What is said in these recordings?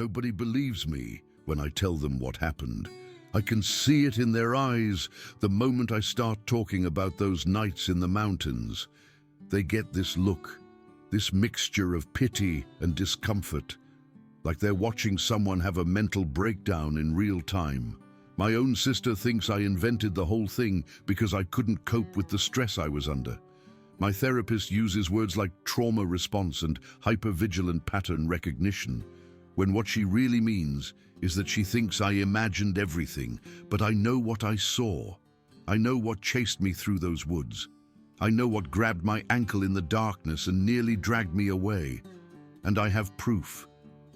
Nobody believes me when I tell them what happened. I can see it in their eyes the moment I start talking about those nights in the mountains. They get this look, this mixture of pity and discomfort, like they're watching someone have a mental breakdown in real time. My own sister thinks I invented the whole thing because I couldn't cope with the stress I was under. My therapist uses words like trauma response and hypervigilant pattern recognition, when what she really means is that she thinks I imagined everything, but I know what I saw. I know what chased me through those woods. I know what grabbed my ankle in the darkness and nearly dragged me away. And I have proof.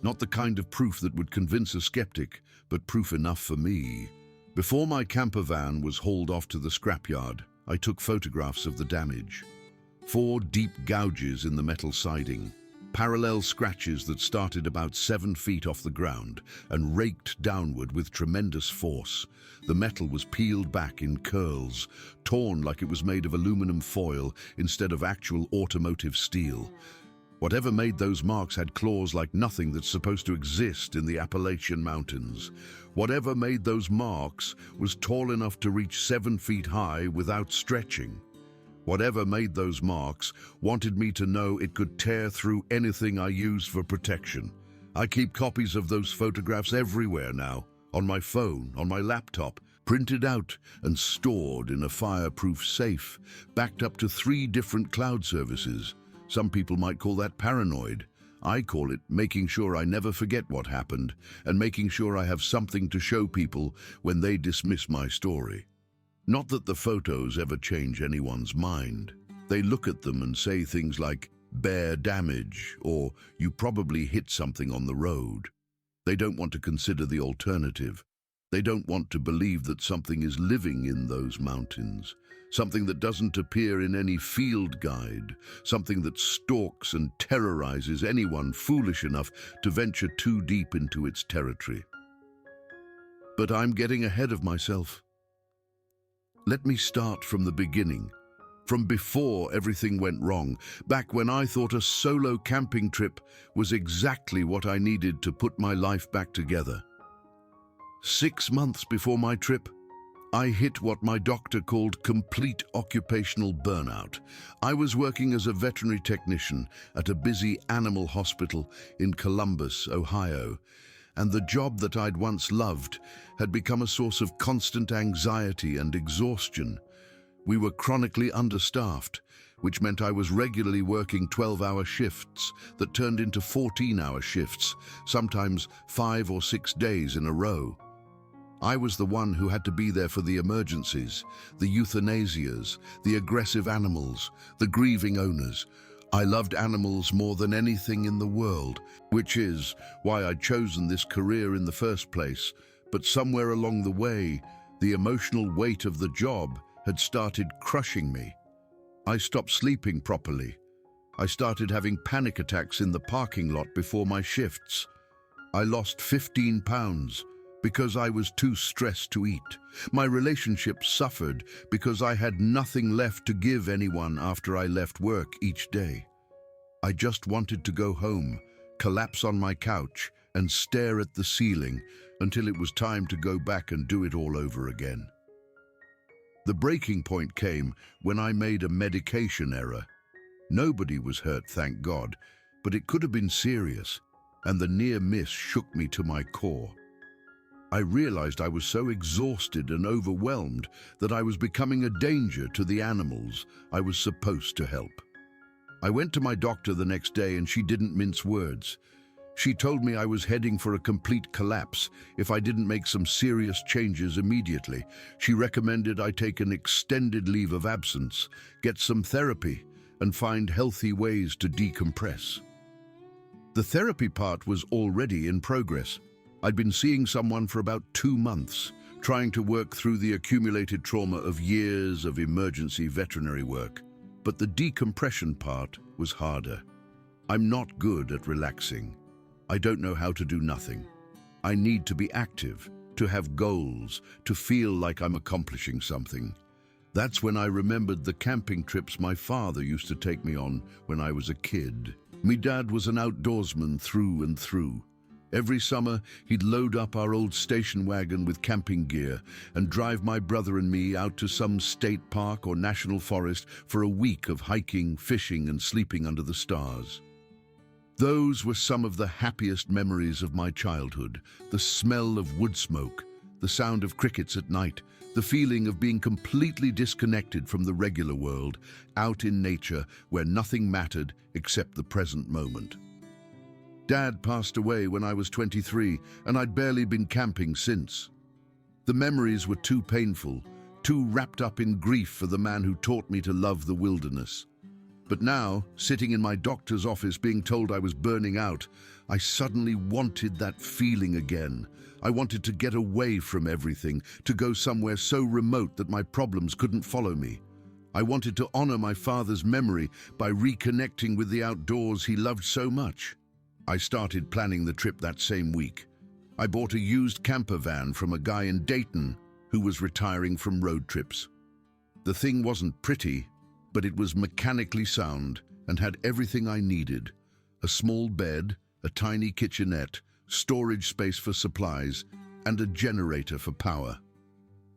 Not the kind of proof that would convince a skeptic, but proof enough for me. Before my camper van was hauled off to the scrapyard, I took photographs of the damage. 4 deep gouges in the metal siding, parallel scratches that started about 7 feet off the ground and raked downward with tremendous force. The metal was peeled back in curls, torn like it was made of aluminum foil instead of actual automotive steel. Whatever made those marks had claws like nothing that's supposed to exist in the Appalachian Mountains. Whatever made those marks was tall enough to reach 7 feet high without stretching. Whatever made those marks wanted me to know it could tear through anything I used for protection. I keep copies of those photographs everywhere now, on my phone, on my laptop, printed out and stored in a fireproof safe, backed up to 3 different cloud services. Some people might call that paranoid. I call it making sure I never forget what happened and making sure I have something to show people when they dismiss my story. Not that the photos ever change anyone's mind. They look at them and say things like, "bare damage," or "you probably hit something on the road." They don't want to consider the alternative. They don't want to believe that something is living in those mountains, something that doesn't appear in any field guide, something that stalks and terrorizes anyone foolish enough to venture too deep into its territory. But I'm getting ahead of myself. Let me start from the beginning, from before everything went wrong, back when I thought a solo camping trip was exactly what I needed to put my life back together. 6 months before my trip, I hit what my doctor called complete occupational burnout. I was working as a veterinary technician at a busy animal hospital in Columbus, Ohio, and the job that I'd once loved had become a source of constant anxiety and exhaustion. We were chronically understaffed, which meant I was regularly working 12-hour shifts that turned into 14-hour shifts, sometimes 5 or 6 days in a row. I was the one who had to be there for the emergencies, the euthanasias, the aggressive animals, the grieving owners. I loved animals more than anything in the world, which is why I'd chosen this career in the first place. But somewhere along the way, the emotional weight of the job had started crushing me. I stopped sleeping properly. I started having panic attacks in the parking lot before my shifts. I lost 15 pounds because I was too stressed to eat. My relationship suffered because I had nothing left to give anyone after I left work each day. I just wanted to go home, collapse on my couch, and stare at the ceiling until it was time to go back and do it all over again. The breaking point came when I made a medication error. Nobody was hurt, thank God, but it could have been serious, and the near miss shook me to my core. I realized I was so exhausted and overwhelmed that I was becoming a danger to the animals I was supposed to help. I went to my doctor the next day and she didn't mince words. She told me I was heading for a complete collapse if I didn't make some serious changes immediately. She recommended I take an extended leave of absence, get some therapy, and find healthy ways to decompress. The therapy part was already in progress. I'd been seeing someone for about 2 months, trying to work through the accumulated trauma of years of emergency veterinary work. But the decompression part was harder. I'm not good at relaxing. I don't know how to do nothing. I need to be active, to have goals, to feel like I'm accomplishing something. That's when I remembered the camping trips my father used to take me on when I was a kid. Me dad was an outdoorsman through and through. Every summer, he'd load up our old station wagon with camping gear and drive my brother and me out to some state park or national forest for a week of hiking, fishing, and sleeping under the stars. Those were some of the happiest memories of my childhood. The smell of wood smoke, the sound of crickets at night, the feeling of being completely disconnected from the regular world, out in nature where nothing mattered except the present moment. Dad passed away when I was 23, and I'd barely been camping since. The memories were too painful, too wrapped up in grief for the man who taught me to love the wilderness. But now, sitting in my doctor's office being told I was burning out, I suddenly wanted that feeling again. I wanted to get away from everything, to go somewhere so remote that my problems couldn't follow me. I wanted to honor my father's memory by reconnecting with the outdoors he loved so much. I started planning the trip that same week. I bought a used camper van from a guy in Dayton who was retiring from road trips. The thing wasn't pretty, but it was mechanically sound and had everything I needed: a small bed, a tiny kitchenette, storage space for supplies, and a generator for power.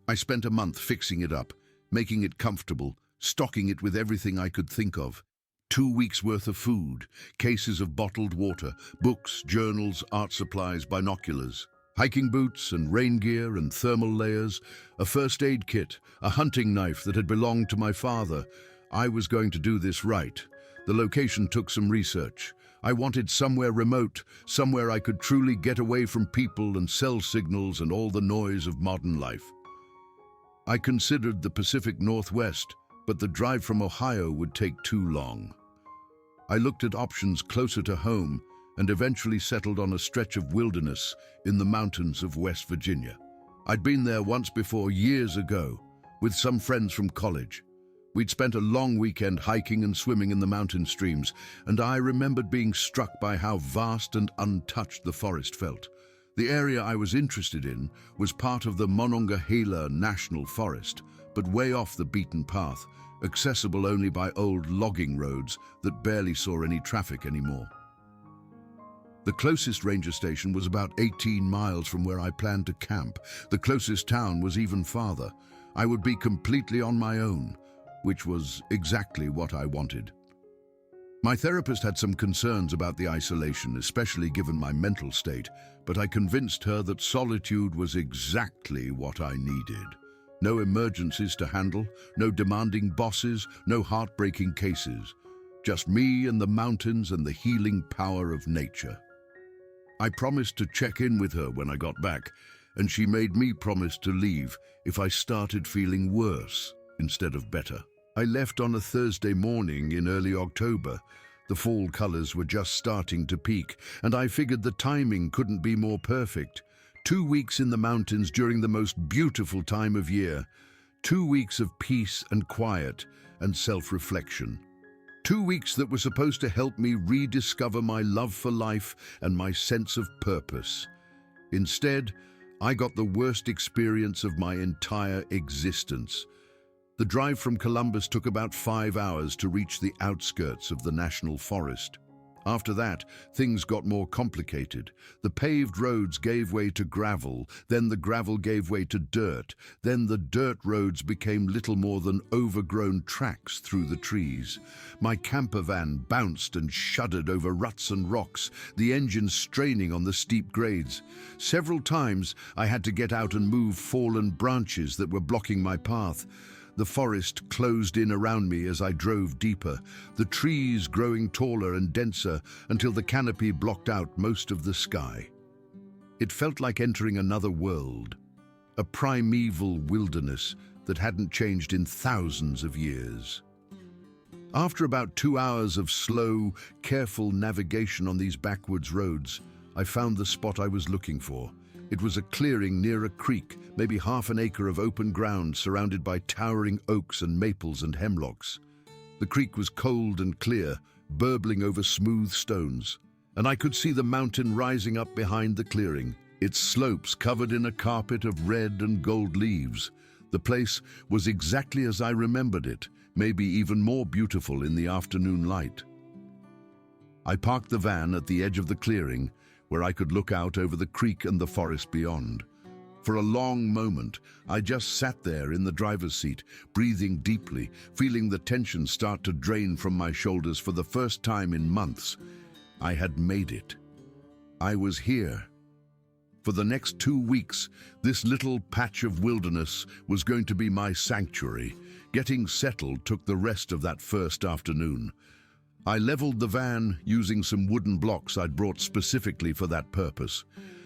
I spent a month fixing it up, making it comfortable, stocking it with everything I could think of. 2 weeks' worth of food, cases of bottled water, books, journals, art supplies, binoculars, hiking boots and rain gear and thermal layers, a first aid kit, a hunting knife that had belonged to my father. I was going to do this right. The location took some research. I wanted somewhere remote, somewhere I could truly get away from people and cell signals and all the noise of modern life. I considered the Pacific Northwest, but the drive from Ohio would take too long. I looked at options closer to home and eventually settled on a stretch of wilderness in the mountains of West Virginia. I'd been there once before, years ago, with some friends from college. We'd spent a long weekend hiking and swimming in the mountain streams, and I remembered being struck by how vast and untouched the forest felt. The area I was interested in was part of the Monongahela National Forest, but way off the beaten path, accessible only by old logging roads that barely saw any traffic anymore. The closest ranger station was about 18 miles from where I planned to camp. The closest town was even farther. I would be completely on my own, which was exactly what I wanted. My therapist had some concerns about the isolation, especially given my mental state, but I convinced her that solitude was exactly what I needed. No emergencies to handle, no demanding bosses, no heartbreaking cases. Just me and the mountains and the healing power of nature. I promised to check in with her when I got back, and she made me promise to leave if I started feeling worse instead of better. I left on a Thursday morning in early October. The fall colors were just starting to peak, and I figured the timing couldn't be more perfect. 2 weeks in the mountains during the most beautiful time of year. 2 weeks of peace and quiet and self-reflection. 2 weeks that were supposed to help me rediscover my love for life and my sense of purpose. Instead, I got the worst experience of my entire existence. The drive from Columbus took about 5 hours to reach the outskirts of the national forest. After that, things got more complicated. The paved roads gave way to gravel, then the gravel gave way to dirt, then the dirt roads became little more than overgrown tracks through the trees. My camper van bounced and shuddered over ruts and rocks, the engine straining on the steep grades. Several times, I had to get out and move fallen branches that were blocking my path. The forest closed in around me as I drove deeper, the trees growing taller and denser until the canopy blocked out most of the sky. It felt like entering another world, a primeval wilderness that hadn't changed in thousands of years. After about 2 hours of slow, careful navigation on these backwoods roads, I found the spot I was looking for. It was a clearing near a creek, maybe half an acre of open ground surrounded by towering oaks and maples and hemlocks. The creek was cold and clear, burbling over smooth stones, and I could see the mountain rising up behind the clearing, its slopes covered in a carpet of red and gold leaves. The place was exactly as I remembered it, maybe even more beautiful in the afternoon light. I parked the van at the edge of the clearing, where I could look out over the creek and the forest beyond. For a long moment, I just sat there in the driver's seat, breathing deeply, feeling the tension start to drain from my shoulders for the first time in months. I had made it. I was here. For the next 2 weeks, this little patch of wilderness was going to be my sanctuary. Getting settled took the rest of that first afternoon. I leveled the van using some wooden blocks I'd brought specifically for that purpose.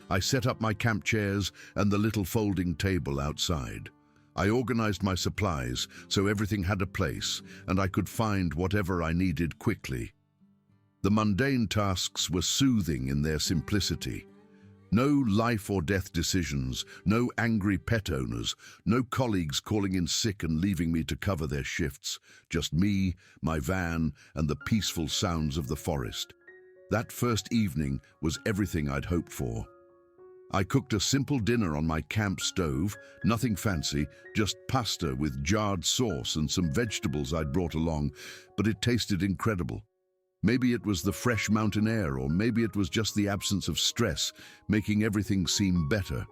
I set up my camp chairs and the little folding table outside. I organized my supplies so everything had a place and I could find whatever I needed quickly. The mundane tasks were soothing in their simplicity. No life or death decisions, no angry pet owners, no colleagues calling in sick and leaving me to cover their shifts. Just me, my van, and the peaceful sounds of the forest. That first evening was everything I'd hoped for. I cooked a simple dinner on my camp stove, nothing fancy, just pasta with jarred sauce and some vegetables I'd brought along, but it tasted incredible. Maybe it was the fresh mountain air, or maybe it was just the absence of stress, making everything seem better.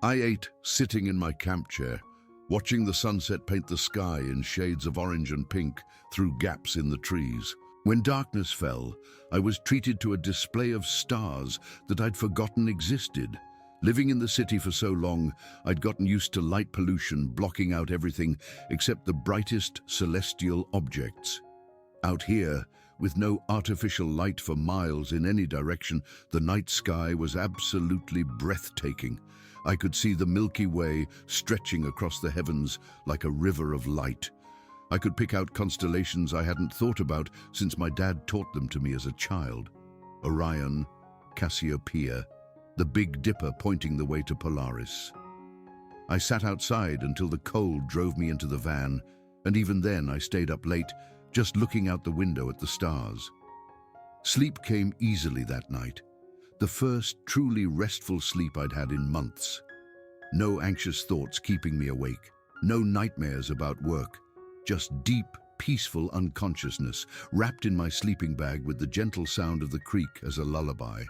I ate sitting in my camp chair, watching the sunset paint the sky in shades of orange and pink through gaps in the trees. When darkness fell, I was treated to a display of stars that I'd forgotten existed. Living in the city for so long, I'd gotten used to light pollution blocking out everything except the brightest celestial objects. Out here, with no artificial light for miles in any direction, the night sky was absolutely breathtaking. I could see the Milky Way stretching across the heavens like a river of light. I could pick out constellations I hadn't thought about since my dad taught them to me as a child. Orion, Cassiopeia, the Big Dipper pointing the way to Polaris. I sat outside until the cold drove me into the van, and even then I stayed up late, just looking out the window at the stars. Sleep came easily that night, the first truly restful sleep I'd had in months. No anxious thoughts keeping me awake, no nightmares about work, just deep, peaceful unconsciousness wrapped in my sleeping bag with the gentle sound of the creek as a lullaby.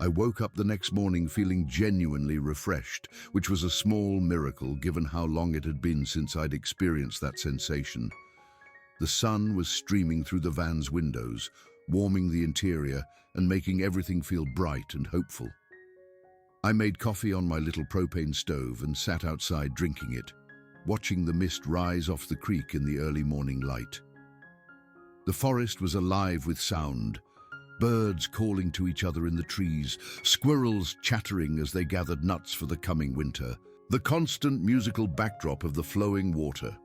I woke up the next morning feeling genuinely refreshed, which was a small miracle given how long it had been since I'd experienced that sensation. The sun was streaming through the van's windows, warming the interior and making everything feel bright and hopeful. I made coffee on my little propane stove and sat outside drinking it, watching the mist rise off the creek in the early morning light. The forest was alive with sound, birds calling to each other in the trees, squirrels chattering as they gathered nuts for the coming winter, the constant musical backdrop of the flowing water.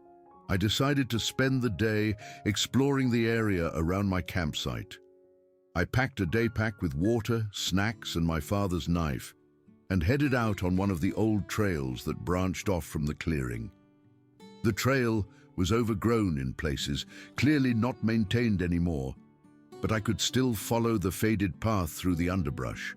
I decided to spend the day exploring the area around my campsite. I packed a day pack with water, snacks, and my father's knife, and headed out on one of the old trails that branched off from the clearing. The trail was overgrown in places, clearly not maintained anymore, but I could still follow the faded path through the underbrush.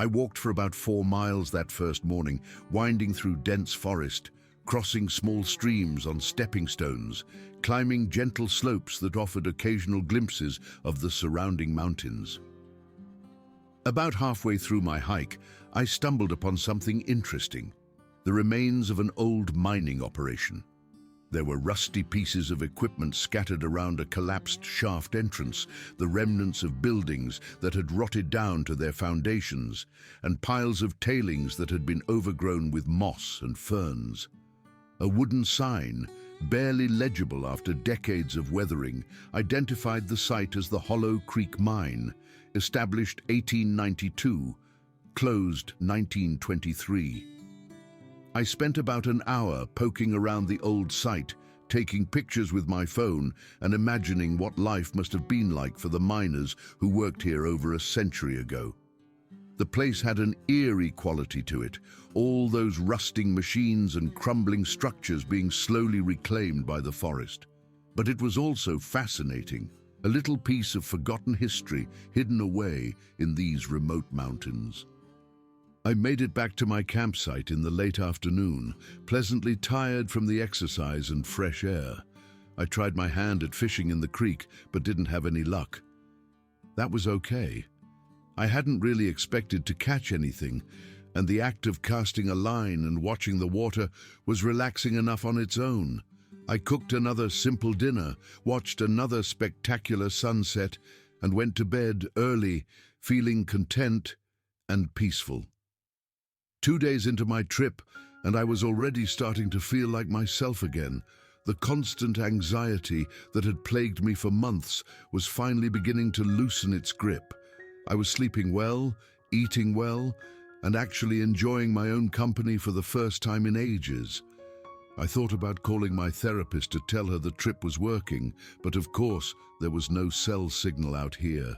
I walked for about 4 miles that first morning, winding through dense forest, crossing small streams on stepping stones, climbing gentle slopes that offered occasional glimpses of the surrounding mountains. About halfway through my hike, I stumbled upon something interesting: the remains of an old mining operation. There were rusty pieces of equipment scattered around a collapsed shaft entrance, the remnants of buildings that had rotted down to their foundations, and piles of tailings that had been overgrown with moss and ferns. A wooden sign, barely legible after decades of weathering, identified the site as the Hollow Creek Mine, established 1892, closed 1923. I spent about an hour poking around the old site, taking pictures with my phone and imagining what life must have been like for the miners who worked here over a century ago. The place had an eerie quality to it, all those rusting machines and crumbling structures being slowly reclaimed by the forest. But it was also fascinating, a little piece of forgotten history hidden away in these remote mountains. I made it back to my campsite in the late afternoon, pleasantly tired from the exercise and fresh air. I tried my hand at fishing in the creek, but didn't have any luck. That was okay. I hadn't really expected to catch anything, and the act of casting a line and watching the water was relaxing enough on its own. I cooked another simple dinner, watched another spectacular sunset, and went to bed early, feeling content and peaceful. 2 days into my trip, and I was already starting to feel like myself again. The constant anxiety that had plagued me for months was finally beginning to loosen its grip. I was sleeping well, eating well, and actually enjoying my own company for the first time in ages. I thought about calling my therapist to tell her the trip was working, but of course there was no cell signal out here.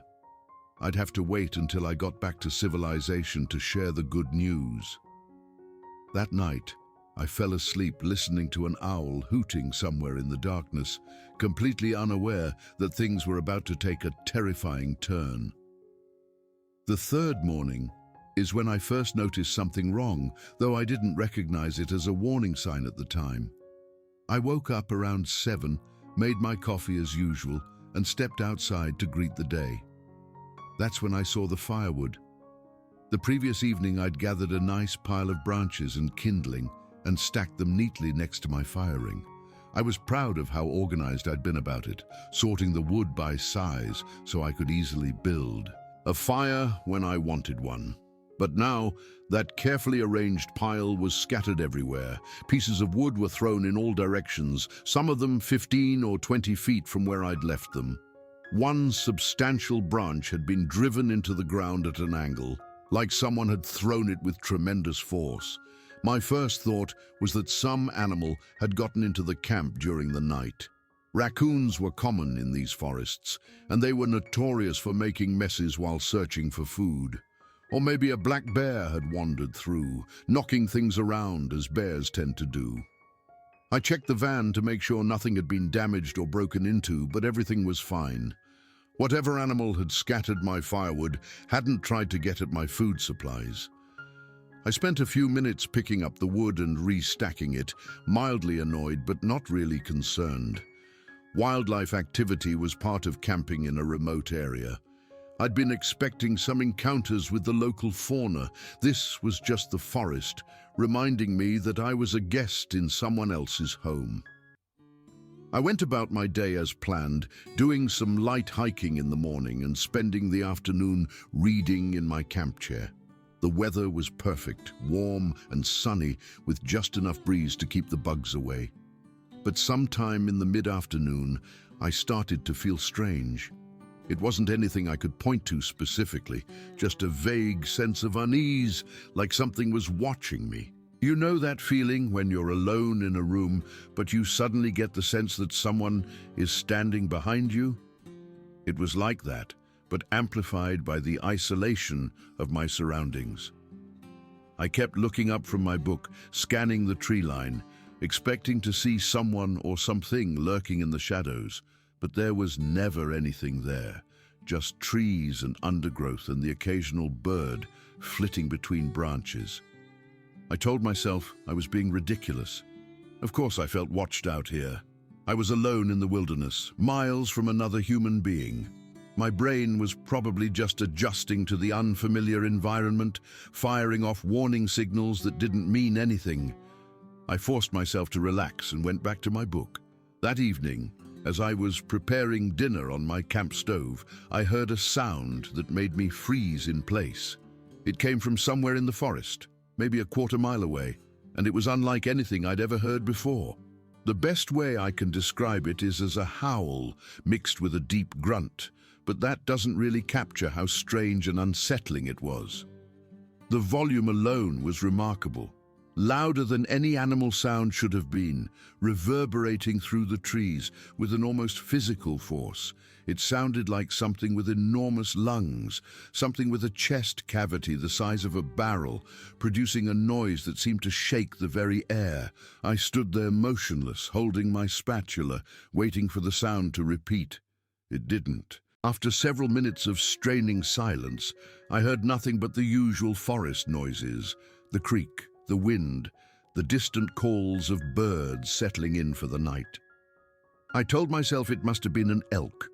I'd have to wait until I got back to civilization to share the good news. That night, I fell asleep listening to an owl hooting somewhere in the darkness, completely unaware that things were about to take a terrifying turn. The third morning is when I first noticed something wrong, though I didn't recognize it as a warning sign at the time. I woke up around 7, made my coffee as usual, and stepped outside to greet the day. That's when I saw the firewood. The previous evening I'd gathered a nice pile of branches and kindling and stacked them neatly next to my fire ring. I was proud of how organized I'd been about it, sorting the wood by size so I could easily build a fire when I wanted one. But now, that carefully arranged pile was scattered everywhere. Pieces of wood were thrown in all directions, some of them 15 or 20 feet from where I'd left them. One substantial branch had been driven into the ground at an angle, like someone had thrown it with tremendous force. My first thought was that some animal had gotten into the camp during the night. Raccoons were common in these forests, and they were notorious for making messes while searching for food. Or maybe a black bear had wandered through, knocking things around as bears tend to do. I checked the van to make sure nothing had been damaged or broken into, but everything was fine. Whatever animal had scattered my firewood hadn't tried to get at my food supplies. I spent a few minutes picking up the wood and restacking it, mildly annoyed but not really concerned. Wildlife activity was part of camping in a remote area. I'd been expecting some encounters with the local fauna. This was just the forest, reminding me that I was a guest in someone else's home. I went about my day as planned, doing some light hiking in the morning and spending the afternoon reading in my camp chair. The weather was perfect, warm and sunny, with just enough breeze to keep the bugs away. But sometime in the mid-afternoon, I started to feel strange. It wasn't anything I could point to specifically, just a vague sense of unease, like something was watching me. You know that feeling when you're alone in a room, but you suddenly get the sense that someone is standing behind you? It was like that, but amplified by the isolation of my surroundings. I kept looking up from my book, scanning the tree line, expecting to see someone or something lurking in the shadows. But there was never anything there, just trees and undergrowth and the occasional bird flitting between branches. I told myself I was being ridiculous. Of course I felt watched out here. I was alone in the wilderness, miles from another human being. My brain was probably just adjusting to the unfamiliar environment, firing off warning signals that didn't mean anything. I forced myself to relax and went back to my book. That evening, as I was preparing dinner on my camp stove, I heard a sound that made me freeze in place. It came from somewhere in the forest, maybe a quarter-mile away, and it was unlike anything I'd ever heard before. The best way I can describe it is as a howl mixed with a deep grunt, but that doesn't really capture how strange and unsettling it was. The volume alone was remarkable. Louder than any animal sound should have been, reverberating through the trees with an almost physical force. It sounded like something with enormous lungs, something with a chest cavity the size of a barrel, producing a noise that seemed to shake the very air. I stood there motionless, holding my spatula, waiting for the sound to repeat. It didn't. After several minutes of straining silence, I heard nothing but the usual forest noises, the creek, the wind, the distant calls of birds settling in for the night. I told myself it must have been an elk.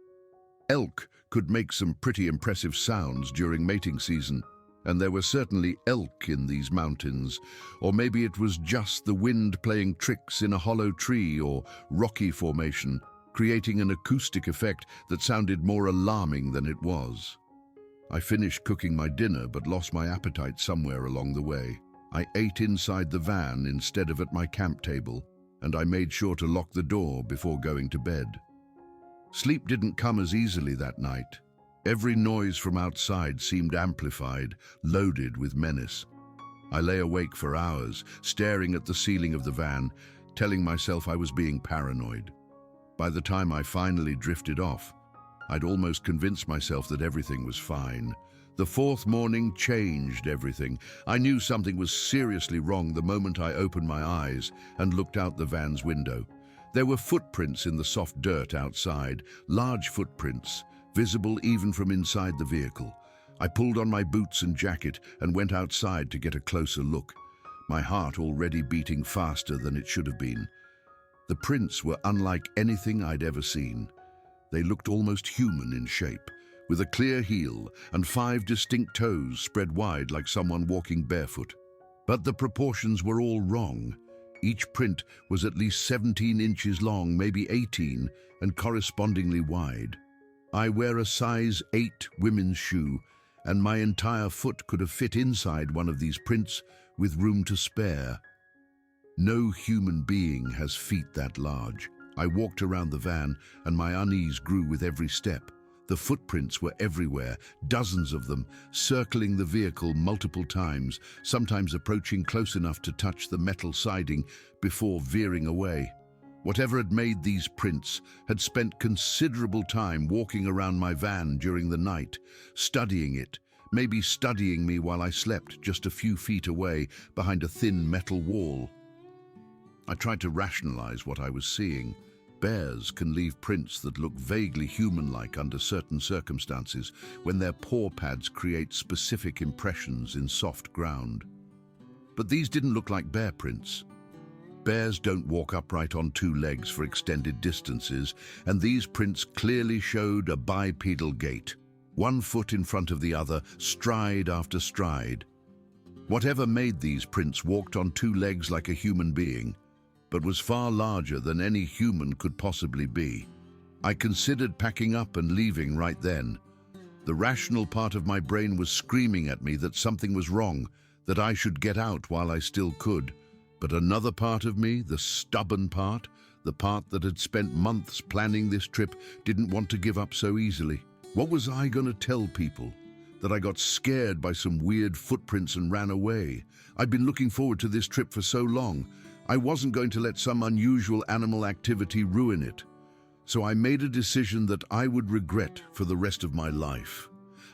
Elk could make some pretty impressive sounds during mating season, and there were certainly elk in these mountains, or maybe it was just the wind playing tricks in a hollow tree or rocky formation, creating an acoustic effect that sounded more alarming than it was. I finished cooking my dinner but lost my appetite somewhere along the way. I ate inside the van instead of at my camp table, and I made sure to lock the door before going to bed. Sleep didn't come as easily that night. Every noise from outside seemed amplified, loaded with menace. I lay awake for hours, staring at the ceiling of the van, telling myself I was being paranoid. By the time I finally drifted off, I'd almost convinced myself that everything was fine. The fourth morning changed everything. I knew something was seriously wrong the moment I opened my eyes and looked out the van's window. There were footprints in the soft dirt outside, large footprints, visible even from inside the vehicle. I pulled on my boots and jacket and went outside to get a closer look, my heart already beating faster than it should have been. The prints were unlike anything I'd ever seen. They looked almost human in shape, with a clear heel and 5 distinct toes spread wide like someone walking barefoot. But the proportions were all wrong. Each print was at least 17 inches long, maybe 18, and correspondingly wide. I wear a size 8 women's shoe, and my entire foot could have fit inside one of these prints with room to spare. No human being has feet that large. I walked around the van, and my unease grew with every step. The footprints were everywhere, dozens of them, circling the vehicle multiple times, sometimes approaching close enough to touch the metal siding before veering away. Whatever had made these prints had spent considerable time walking around my van during the night, studying it, maybe studying me while I slept just a few feet away behind a thin metal wall. I tried to rationalize what I was seeing. Bears can leave prints that look vaguely human-like under certain circumstances when their paw pads create specific impressions in soft ground. But these didn't look like bear prints. Bears don't walk upright on 2 legs for extended distances, and these prints clearly showed a bipedal gait, 1 foot in front of the other, stride after stride. Whatever made these prints walked on 2 legs like a human being, but was far larger than any human could possibly be. I considered packing up and leaving right then. The rational part of my brain was screaming at me that something was wrong, that I should get out while I still could. But another part of me, the stubborn part, the part that had spent months planning this trip, didn't want to give up so easily. What was I going to tell people? That I got scared by some weird footprints and ran away? I'd been looking forward to this trip for so long. I wasn't going to let some unusual animal activity ruin it. So I made a decision that I would regret for the rest of my life.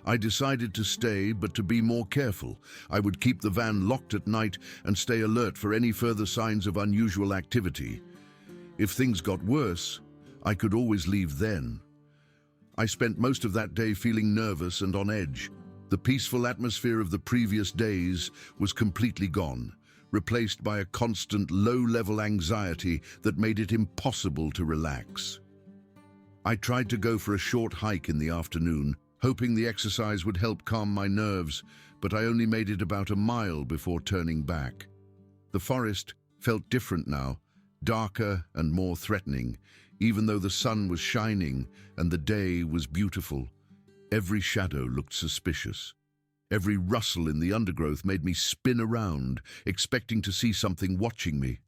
I decided to stay, but to be more careful. I would keep the van locked at night and stay alert for any further signs of unusual activity. If things got worse, I could always leave then. I spent most of that day feeling nervous and on edge. The peaceful atmosphere of the previous days was completely gone, replaced by a constant low-level anxiety that made it impossible to relax. I tried to go for a short hike in the afternoon, hoping the exercise would help calm my nerves, but I only made it about a mile before turning back. The forest felt different now, darker and more threatening, even though the sun was shining and the day was beautiful. Every shadow looked suspicious. Every rustle in the undergrowth made me spin around, expecting to see something watching me.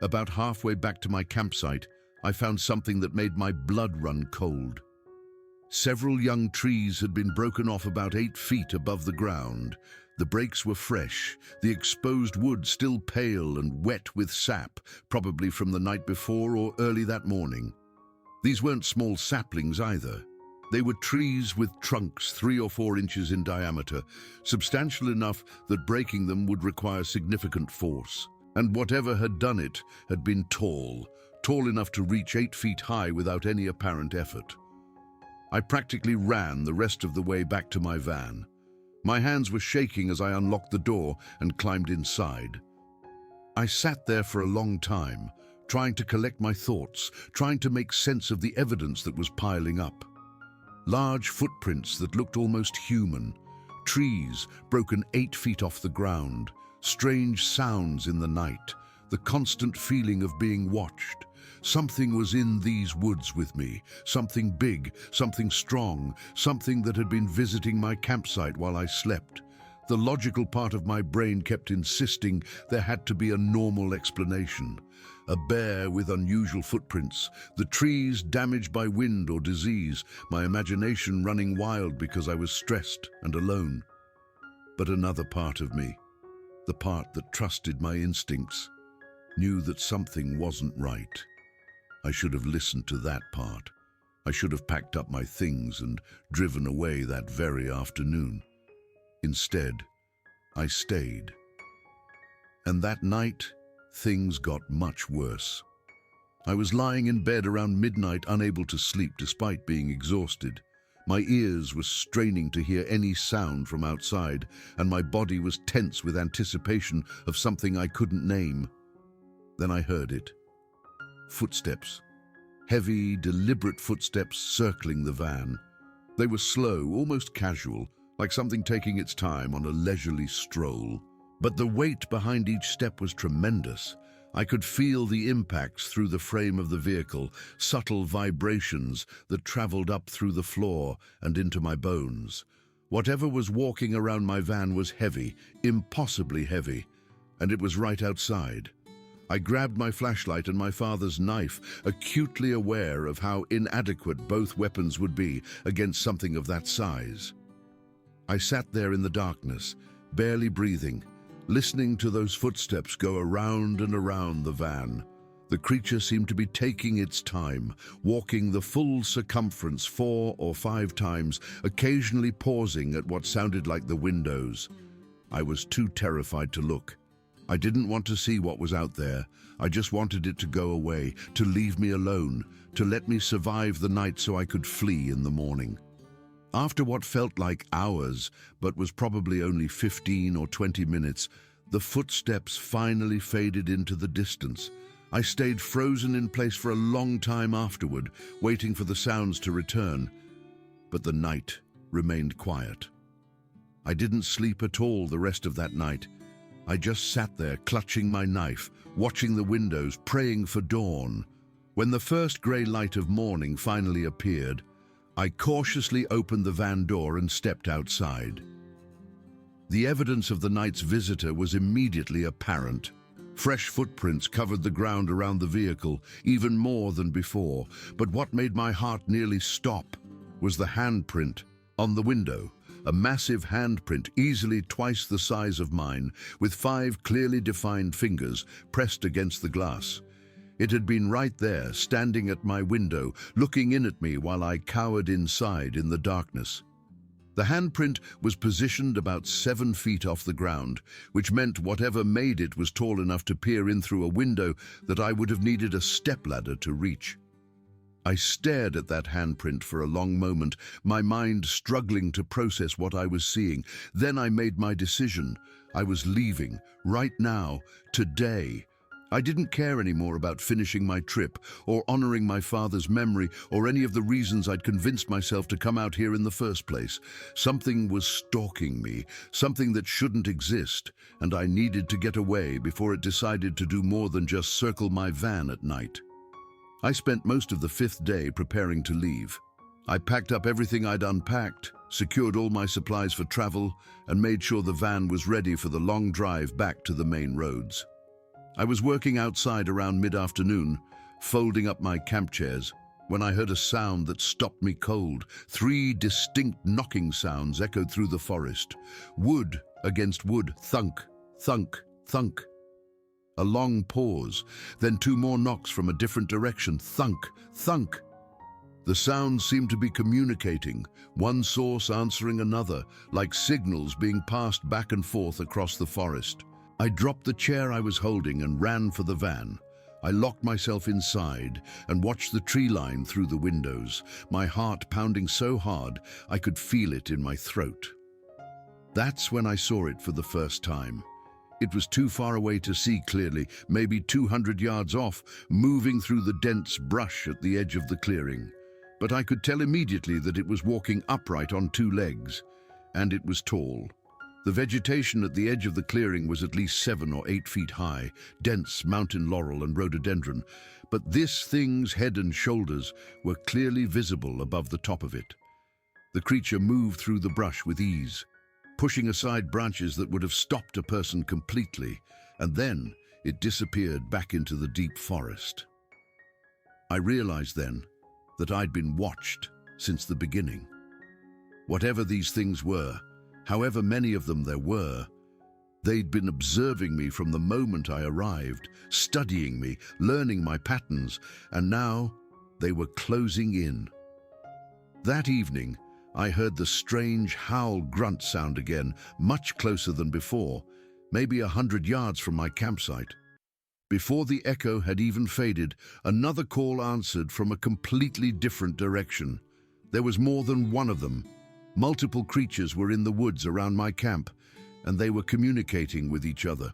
About halfway back to my campsite, I found something that made my blood run cold. Several young trees had been broken off about 8 feet above the ground. The breaks were fresh, the exposed wood still pale and wet with sap, probably from the night before or early that morning. These weren't small saplings either. They were trees with trunks 3 or 4 inches in diameter, substantial enough that breaking them would require significant force. And whatever had done it had been tall enough to reach 8 feet high without any apparent effort. I practically ran the rest of the way back to my van. My hands were shaking as I unlocked the door and climbed inside. I sat there for a long time, trying to collect my thoughts, trying to make sense of the evidence that was piling up. Large footprints that looked almost human. Trees broken 8 feet off the ground. Strange sounds in the night. The constant feeling of being watched. Something was in these woods with me. Something big, something strong, something that had been visiting my campsite while I slept. The logical part of my brain kept insisting there had to be a normal explanation. A bear with unusual footprints, the trees damaged by wind or disease, my imagination running wild because I was stressed and alone. But another part of me, the part that trusted my instincts, knew that something wasn't right. I should have listened to that part. I should have packed up my things and driven away that very afternoon. Instead, I stayed. And that night, things got much worse. I was lying in bed around midnight, unable to sleep despite being exhausted. My ears were straining to hear any sound from outside, and my body was tense with anticipation of something I couldn't name. Then I heard it. Footsteps. Heavy, deliberate footsteps circling the van. They were slow, almost casual, like something taking its time on a leisurely stroll. But the weight behind each step was tremendous. I could feel the impacts through the frame of the vehicle, subtle vibrations that traveled up through the floor and into my bones. Whatever was walking around my van was heavy, impossibly heavy, and it was right outside. I grabbed my flashlight and my father's knife, acutely aware of how inadequate both weapons would be against something of that size. I sat there in the darkness, barely breathing, listening to those footsteps go around and around the van. The creature seemed to be taking its time, walking the full circumference 4 or 5 times, occasionally pausing at what sounded like the windows. I was too terrified to look. I didn't want to see what was out there. I just wanted it to go away, to leave me alone, to let me survive the night so I could flee in the morning. After what felt like hours, but was probably only 15 or 20 minutes, the footsteps finally faded into the distance. I stayed frozen in place for a long time afterward, waiting for the sounds to return. But the night remained quiet. I didn't sleep at all the rest of that night. I just sat there, clutching my knife, watching the windows, praying for dawn. When the first grey light of morning finally appeared, I cautiously opened the van door and stepped outside. The evidence of the night's visitor was immediately apparent. Fresh footprints covered the ground around the vehicle, even more than before, but what made my heart nearly stop was the handprint on the window. A massive handprint, easily twice the size of mine, with 5 clearly defined fingers pressed against the glass. It had been right there, standing at my window, looking in at me while I cowered inside in the darkness. The handprint was positioned about 7 feet off the ground, which meant whatever made it was tall enough to peer in through a window that I would have needed a stepladder to reach. I stared at that handprint for a long moment, my mind struggling to process what I was seeing. Then I made my decision. I was leaving, right now, today. I didn't care anymore about finishing my trip, or honoring my father's memory, or any of the reasons I'd convinced myself to come out here in the first place. Something was stalking me, something that shouldn't exist, and I needed to get away before it decided to do more than just circle my van at night. I spent most of the 5th day preparing to leave. I packed up everything I'd unpacked, secured all my supplies for travel, and made sure the van was ready for the long drive back to the main roads. I was working outside around mid-afternoon, folding up my camp chairs, when I heard a sound that stopped me cold. 3 distinct knocking sounds echoed through the forest. Wood against wood, thunk, thunk, thunk. A long pause, then 2 more knocks from a different direction, thunk, thunk. The sounds seemed to be communicating, one source answering another, like signals being passed back and forth across the forest. I dropped the chair I was holding and ran for the van. I locked myself inside and watched the tree line through the windows, my heart pounding so hard I could feel it in my throat. That's when I saw it for the first time. It was too far away to see clearly, maybe 200 yards off, moving through the dense brush at the edge of the clearing. but I could tell immediately that it was walking upright on two legs, and it was tall. The vegetation at the edge of the clearing was at least 7 or 8 feet high, dense mountain laurel and rhododendron, but this thing's head and shoulders were clearly visible above the top of it. The creature moved through the brush with ease, pushing aside branches that would have stopped a person completely, and then it disappeared back into the deep forest. I realized then that I'd been watched since the beginning. Whatever these things were, however many of them there were, they'd been observing me from the moment I arrived, studying me, learning my patterns, and now they were closing in. That evening, I heard the strange howl grunt sound again, much closer than before, maybe 100 yards from my campsite. Before the echo had even faded, another call answered from a completely different direction. There was more than one of them. Multiple creatures were in the woods around my camp, and they were communicating with each other.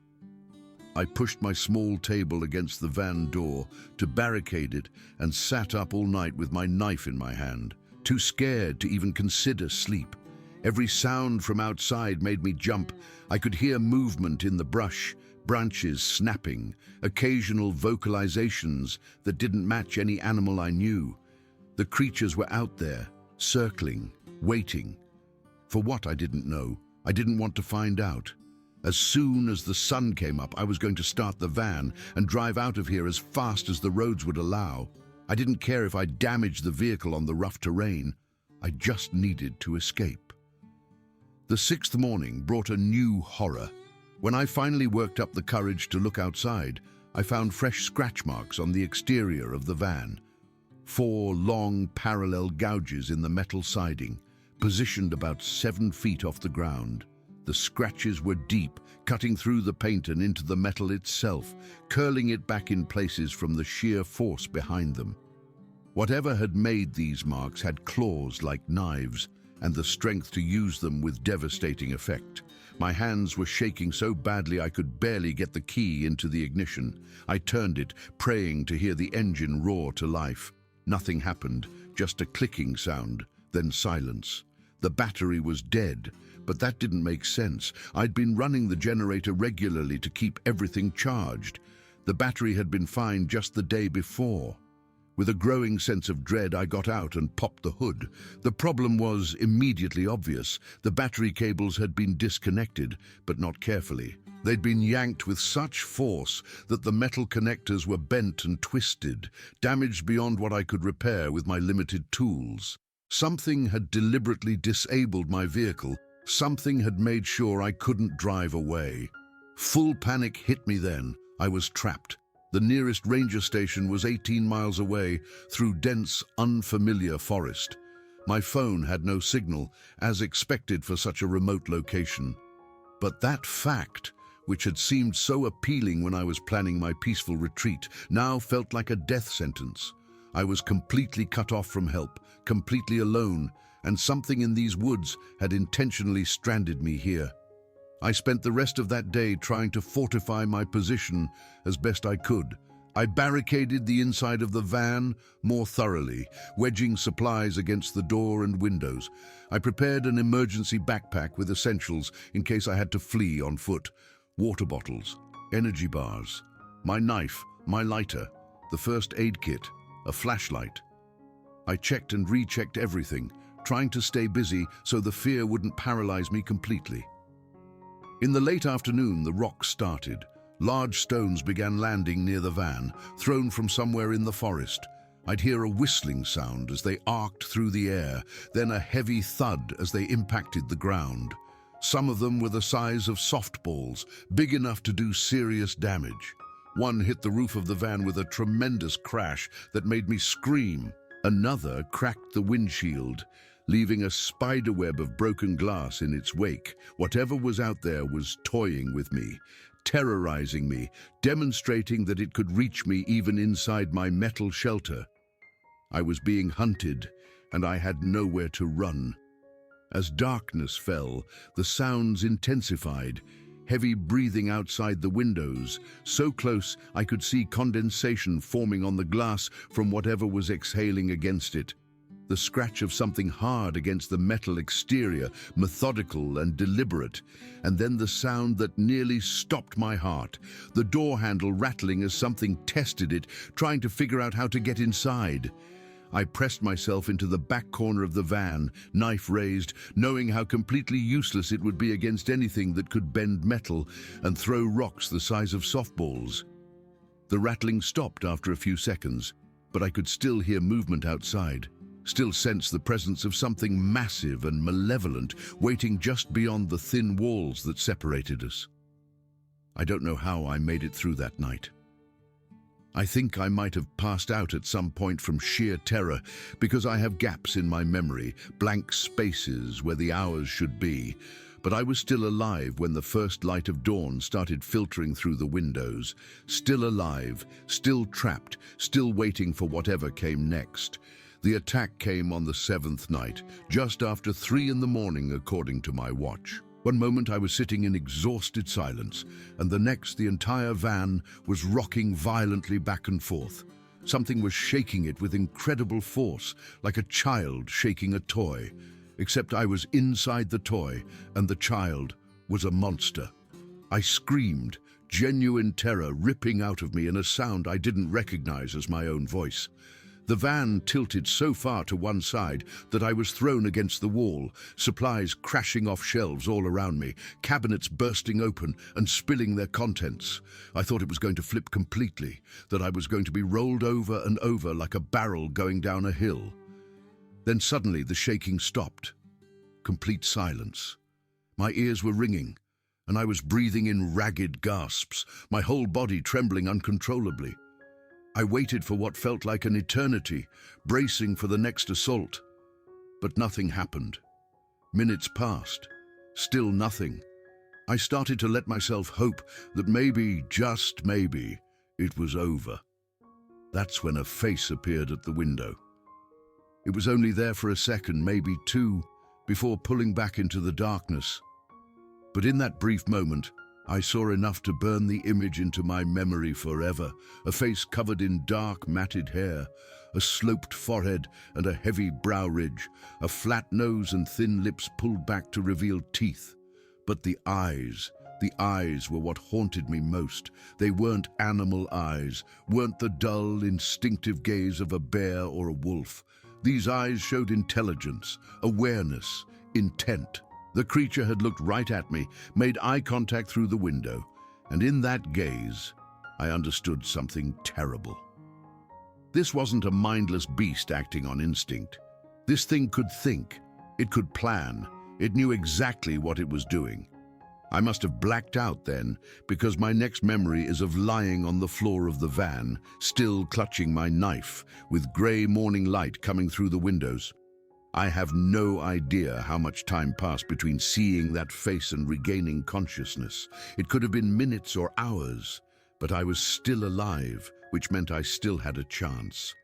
I pushed my small table against the van door to barricade it and sat up all night with my knife in my hand, too scared to even consider sleep. Every sound from outside made me jump. I could hear movement in the brush, branches snapping, occasional vocalizations that didn't match any animal I knew. The creatures were out there, circling, waiting. For what, I didn't know. I didn't want to find out. As soon as the sun came up, I was going to start the van and drive out of here as fast as the roads would allow. I didn't care if I damaged the vehicle on the rough terrain. I just needed to escape. The 6th morning brought a new horror. When I finally worked up the courage to look outside, I found fresh scratch marks on the exterior of the van. 4 long, parallel gouges in the metal siding, positioned about 7 feet off the ground. The scratches were deep, cutting through the paint and into the metal itself, curling it back in places from the sheer force behind them. Whatever had made these marks had claws like knives, and the strength to use them with devastating effect. My hands were shaking so badly I could barely get the key into the ignition. I turned it, praying to hear the engine roar to life. Nothing happened, just a clicking sound, then silence. The battery was dead, but that didn't make sense. I'd been running the generator regularly to keep everything charged. The battery had been fine just the day before. With a growing sense of dread, I got out and popped the hood. The problem was immediately obvious. The battery cables had been disconnected, but not carefully. They'd been yanked with such force that the metal connectors were bent and twisted, damaged beyond what I could repair with my limited tools. Something had deliberately disabled my vehicle. Something had made sure I couldn't drive away. Full panic hit me then. I was trapped. The nearest ranger station was 18 miles away through dense, unfamiliar forest. My phone had no signal, as expected for such a remote location. But that fact, which had seemed so appealing when I was planning my peaceful retreat, now felt like a death sentence. I was completely cut off from help, completely alone, and something in these woods had intentionally stranded me here. I spent the rest of that day trying to fortify my position as best I could. I barricaded the inside of the van more thoroughly, wedging supplies against the door and windows. I prepared an emergency backpack with essentials in case I had to flee on foot. Water bottles, energy bars, my knife, my lighter, the first aid kit, a flashlight. I checked and rechecked everything, trying to stay busy so the fear wouldn't paralyze me completely. In the late afternoon, the rocks started. Large stones began landing near the van, thrown from somewhere in the forest. I'd hear a whistling sound as they arced through the air, then a heavy thud as they impacted the ground. Some of them were the size of softballs, big enough to do serious damage. One hit the roof of the van with a tremendous crash that made me scream. Another cracked the windshield, leaving a spiderweb of broken glass in its wake. Whatever was out there was toying with me, terrorizing me, demonstrating that it could reach me even inside my metal shelter. I was being hunted, and I had nowhere to run. As darkness fell, the sounds intensified, heavy breathing outside the windows, so close I could see condensation forming on the glass from whatever was exhaling against it. The scratch of something hard against the metal exterior, methodical and deliberate, and then the sound that nearly stopped my heart, the door handle rattling as something tested it, trying to figure out how to get inside. I pressed myself into the back corner of the van, knife raised, knowing how completely useless it would be against anything that could bend metal and throw rocks the size of softballs. The rattling stopped after a few seconds, but I could still hear movement outside, still sense the presence of something massive and malevolent waiting just beyond the thin walls that separated us. I don't know how I made it through that night. I think I might have passed out at some point from sheer terror because I have gaps in my memory, blank spaces where the hours should be. But I was still alive when the first light of dawn started filtering through the windows. Still alive, still trapped, still waiting for whatever came next. The attack came on the 7th night, just after 3 in the morning according to my watch. One moment I was sitting in exhausted silence, and the next the entire van was rocking violently back and forth. Something was shaking it with incredible force, like a child shaking a toy. Except I was inside the toy, and the child was a monster. I screamed, genuine terror ripping out of me in a sound I didn't recognize as my own voice. The van tilted so far to one side that I was thrown against the wall, supplies crashing off shelves all around me, cabinets bursting open and spilling their contents. I thought it was going to flip completely, that I was going to be rolled over and over like a barrel going down a hill. Then suddenly the shaking stopped. Complete silence. My ears were ringing, and I was breathing in ragged gasps, my whole body trembling uncontrollably. I waited for what felt like an eternity, bracing for the next assault. But nothing happened. Minutes passed. Still nothing. I started to let myself hope that maybe, just maybe, it was over. That's when a face appeared at the window. It was only there for a second, maybe 2, before pulling back into the darkness. But in that brief moment, I saw enough to burn the image into my memory forever. A face covered in dark, matted hair, a sloped forehead and a heavy brow ridge, a flat nose and thin lips pulled back to reveal teeth. But the eyes were what haunted me most. They weren't animal eyes, weren't the dull, instinctive gaze of a bear or a wolf. These eyes showed intelligence, awareness, intent. The creature had looked right at me, made eye contact through the window, and in that gaze, I understood something terrible. This wasn't a mindless beast acting on instinct. This thing could think, it could plan, it knew exactly what it was doing. I must have blacked out then, because my next memory is of lying on the floor of the van, still clutching my knife, with grey morning light coming through the windows. I have no idea how much time passed between seeing that face and regaining consciousness. It could have been minutes or hours, but I was still alive, which meant I still had a chance.